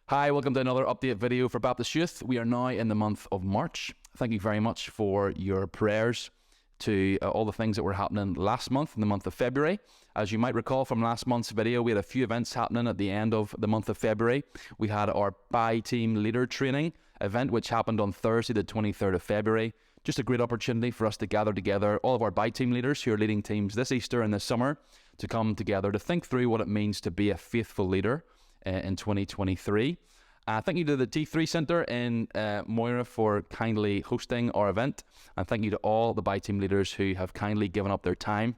Hi, welcome to another update video for Baptist Youth. We are now in the month of March. Thank you very much for your prayers to all the things that were happening last month, in the month of February. As you might recall from last month's video, we had a few events happening at the end of the month of February. We had our by-team leader training event, which happened on Thursday, the 23rd of February. Just a great opportunity for us to gather together, all of our by-team leaders who are leading teams this Easter and this summer, to come together to think through what it means to be a faithful leader in 2023. Thank you to the T3 Centre in Moira for kindly hosting our event, and thank you to all the by-team leaders who have kindly given up their time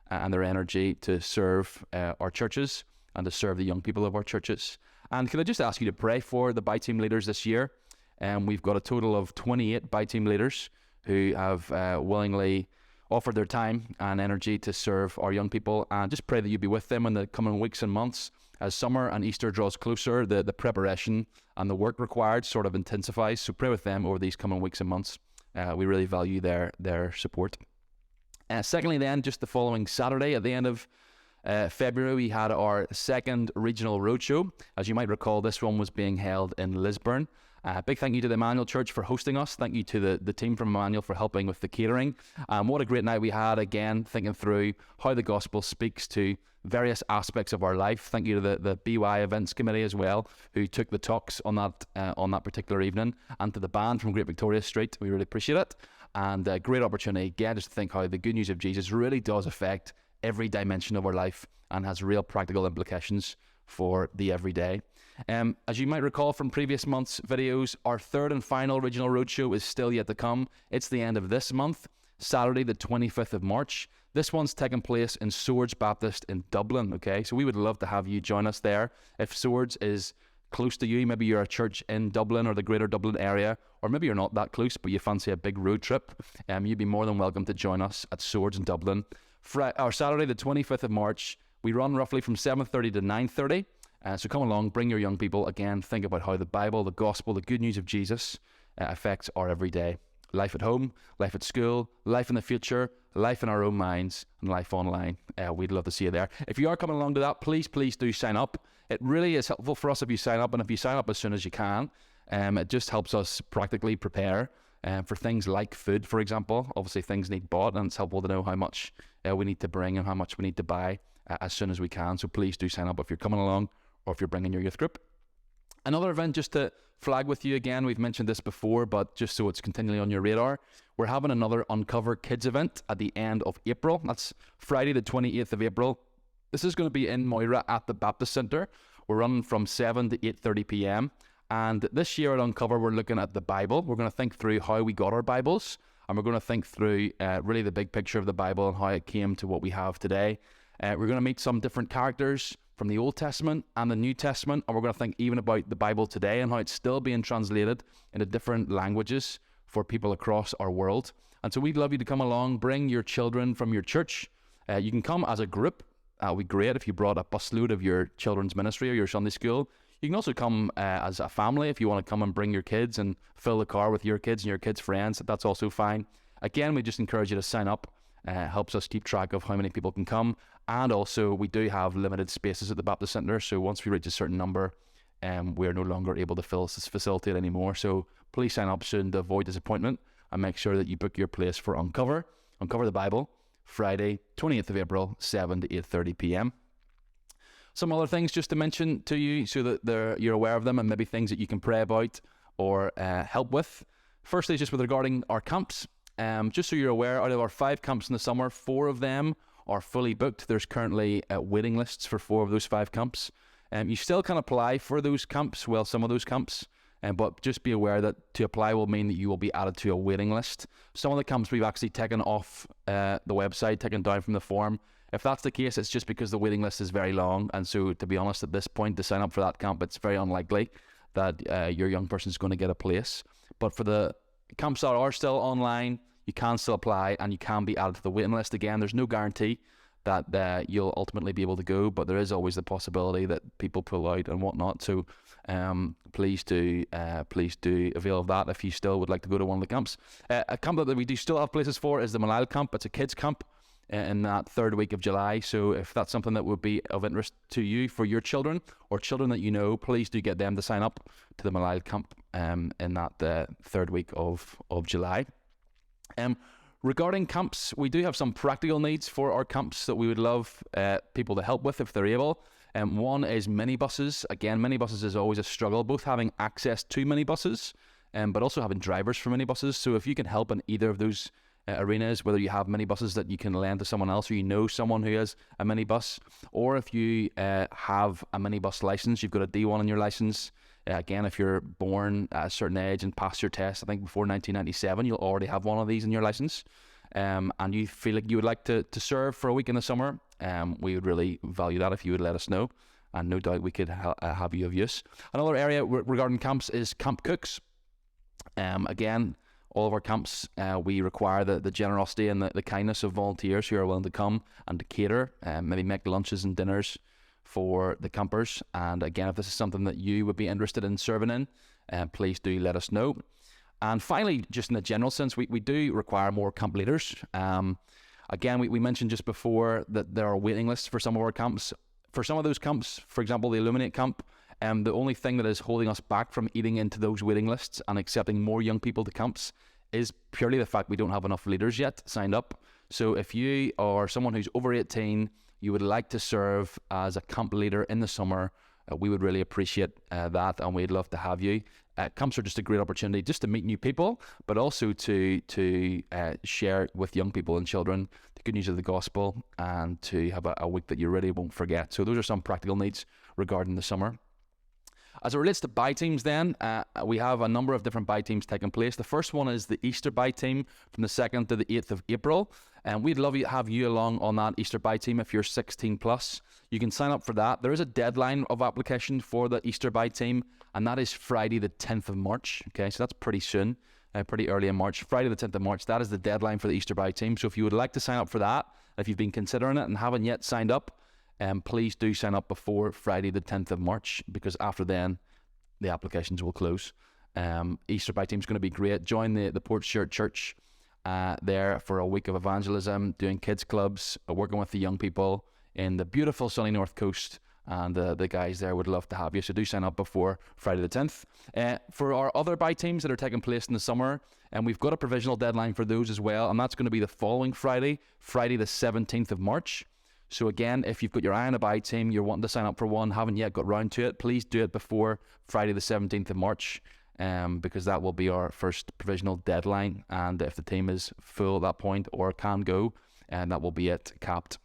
and their energy to serve our churches and to serve the young people of our churches. And can I just ask you to pray for the by-team leaders this year? We've got a total of 28 by-team leaders who have willingly offered their time and energy to serve our young people, and just pray that you be with them in the coming weeks and months. As summer and Easter draws closer, the preparation and the work required sort of intensifies, so pray with them over these coming weeks and months. We really value their support. Secondly then, just the following Saturday at the end of February, we had our second regional roadshow. As you might recall, this one was being held in Lisburn. Big thank you to the Emmanuel Church for hosting us. Thank you to the team from Emmanuel for helping with the catering. What a great night we had, again, thinking through how the gospel speaks to various aspects of our life. Thank you to the BY Events Committee as well, who took the talks on that particular evening, and to the band from Great Victoria Street. We really appreciate it. And a great opportunity, again, just to think how the good news of Jesus really does affect every dimension of our life and has real practical implications for the everyday. As you might recall from previous months' videos, our third and final regional roadshow is still yet to come. It's the end of this month, Saturday the 25th of March. This one's taking place in Swords Baptist in Dublin, okay? So we would love to have you join us there. If Swords is close to you, maybe you're a church in Dublin or the greater Dublin area, or maybe you're not that close, but you fancy a big road trip, you'd be more than welcome to join us at Swords in Dublin. Saturday the 25th of March, we run roughly from 7:30 to 9:30. So come along, bring your young people. Again, think about how the Bible, the gospel, the good news of Jesus affects our everyday life at home, life at school, life in the future, life in our own minds, and life online. We'd love to see you there. If you are coming along to that, please do sign up. It really is helpful for us if you sign up, and if you sign up as soon as you can, it just helps us practically prepare for things like food, for example. Obviously, things need bought, and it's helpful to know how much we need to bring and how much we need to buy as soon as we can. So please do sign up if you're coming along or if you're bringing your youth group. Another event just to flag with you again, we've mentioned this before, but just so it's continually on your radar, we're having another Uncover Kids event at the end of April. That's Friday the 28th of April. This is going to be in Moira at the Baptist Centre. We're running from 7 to 8:30 p.m. And this year at Uncover, we're looking at the Bible. We're going to think through how we got our Bibles, and we're going to think through really the big picture of the Bible and how it came to what we have today. We're going to meet some different characters from the Old Testament and the New Testament, and we're going to think even about the Bible today and how it's still being translated into different languages for people across our world. And so we'd love you to come along, bring your children from your church. You can come as a group. It would be great if you brought a busload of your children's ministry or your Sunday school. You can also come as a family if you want to come and bring your kids and fill the car with your kids and your kids' friends. That's also fine. Again, we just encourage you to sign up. Helps us keep track of how many people can come, and also we do have limited spaces at the Baptist Centre, so once we reach a certain number, we're no longer able to facilitate anymore. So please sign up soon to avoid disappointment, and make sure that you book your place for Uncover the Bible, Friday 28th of April, 7 to 8:30 p.m. Some other things just to mention to you so that you're aware of them, and maybe things that you can pray about or help with. Firstly, just with regarding our camps. Just so you're aware, out of our 5 camps in the summer, 4 of them are fully booked. There's currently waiting lists for 4 of those 5 camps. You still can apply for those camps, well, some of those camps, but just be aware that to apply will mean that you will be added to a waiting list. Some of the camps we've actually taken off the website, taken down from the form. If that's the case, it's just because the waiting list is very long, and so to be honest, at this point, to sign up for that camp, it's very unlikely that your young person is going to get a place. But for the camps that are still online, you can still apply and you can be added to the waiting list. Again, there's no guarantee that you'll ultimately be able to go, but there is always the possibility that people pull out and whatnot. So please do avail of that if you still would like to go to one of the camps. A camp that we do still have places for is the Malal camp. It's a kids camp. in that third week of July. So if that's something that would be of interest to you for your children or children that you know, please do get them to sign up to the Malile camp in that third week of July. Regarding camps, we do have some practical needs for our camps that we would love people to help with if they're able. One is minibuses. Again, minibuses is always a struggle, both having access to minibuses but also having drivers for minibuses. So if you can help in either of those arenas, whether you have minibuses that you can lend to someone else, or you know someone who has a minibus, or if you have a minibus license, you've got a D1 on your license. Again, if you're born at a certain age and passed your test, I think before 1997, you'll already have one of these in your license, and you feel like you would like to serve for a week in the summer, we would really value that if you would let us know, and no doubt we could have you of use. Another area regarding camps is camp cooks. Again, all of our camps, we require the generosity and the kindness of volunteers who are willing to come and to cater, maybe make lunches and dinners for the campers. And again, if this is something that you would be interested in serving in, please do let us know. And finally, just in a general sense, we do require more camp leaders. Again, we mentioned just before that there are waiting lists for some of our camps. For some of those camps, for example, the Illuminate camp, the only thing that is holding us back from eating into those waiting lists and accepting more young people to camps is purely the fact we don't have enough leaders yet signed up. So if you are someone who's over 18, you would like to serve as a camp leader in the summer, we would really appreciate that, and we'd love to have you. Camps are just a great opportunity just to meet new people, but also to share with young people and children the good news of the gospel, and to have a week that you really won't forget. So those are some practical needs regarding the summer. As it relates to buy teams then, we have a number of different buy teams taking place. The first one is the Easter buy team from the 2nd to the 8th of April. And we'd love to have you along on that Easter buy team if you're 16 plus. You can sign up for that. There is a deadline of application for the Easter buy team, and that is Friday the 10th of March. Okay, so that's pretty soon, pretty early in March. Friday the 10th of March, that is the deadline for the Easter buy team. So if you would like to sign up for that, if you've been considering it and haven't yet signed up, please do sign up before Friday the 10th of March, because after then the applications will close. Easter buy team is going to be great. Join the Portchurch Church there for a week of evangelism, doing kids clubs, working with the young people in the beautiful sunny North Coast, and the guys there would love to have you. So do sign up before Friday the 10th. For our other buy teams that are taking place in the summer, and we've got a provisional deadline for those as well, and that's going to be the following Friday the 17th of March. So again, if you've got your eye on a buy team, you're wanting to sign up for one, haven't yet got round to it, please do it before Friday the 17th of March, because that will be our first provisional deadline. And if the team is full at that point or can go, and that will be it, capped.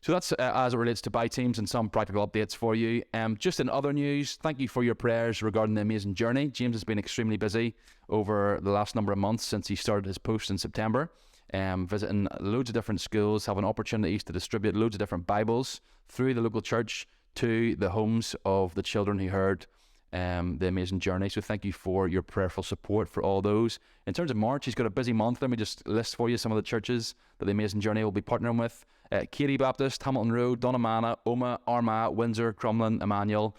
So that's as it relates to buy teams and some practical updates for you. Just in other news, thank you for your prayers regarding the amazing journey. James has been extremely busy over the last number of months since he started his post in September. Visiting loads of different schools, having opportunities to distribute loads of different Bibles through the local church to the homes of the children who heard the amazing journey. So thank you for your prayerful support for all those. In terms of March, he's got a busy month. Let me just list for you some of the churches that the amazing journey will be partnering with. Katy Baptist, Hamilton Road, Donamana, Omagh, Armagh, Windsor, Crumlin, Emmanuel.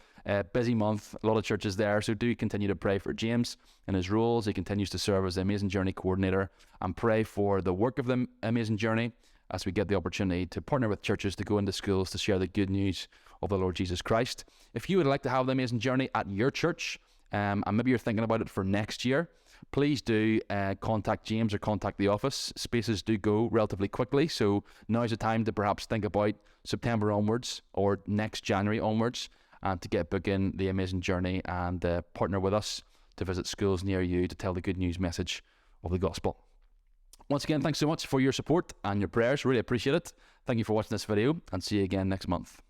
Busy month, a lot of churches there. So do continue to pray for James in his roles. He continues to serve as the Amazing Journey coordinator, and pray for the work of the Amazing Journey as we get the opportunity to partner with churches to go into schools to share the good news of the Lord Jesus Christ. If you would like to have the Amazing Journey at your church, and maybe you're thinking about it for next year, please do contact James or contact the office. Spaces do go relatively quickly, so now's the time to perhaps think about September onwards or next January onwards, and to get booking the Amazing Journey and partner with us to visit schools near you to tell the good news message of the gospel. Once again, thanks so much for your support and your prayers. Really appreciate it. Thank you for watching this video, and see you again next month.